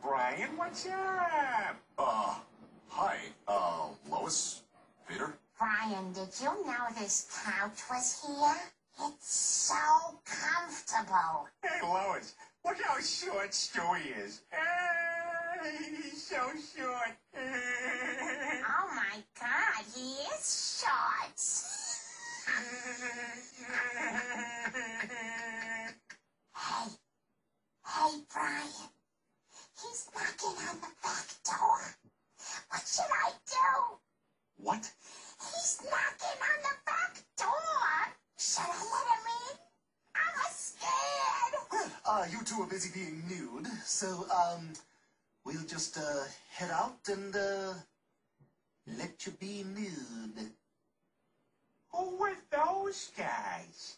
Brian, what's up? Hi, Lois? Peter? Brian, did you know this couch was here? It's so comfortable. Hey, Lois, look how short Stewie is. He's so short. Oh my God, he is short. Hey, Brian. He's knocking on the back door. What should I do? What? He's knocking on the back door. Should I let him in? I'm scared. You two are busy being nude, so, we'll just, head out and, let you be nude. Who were those guys?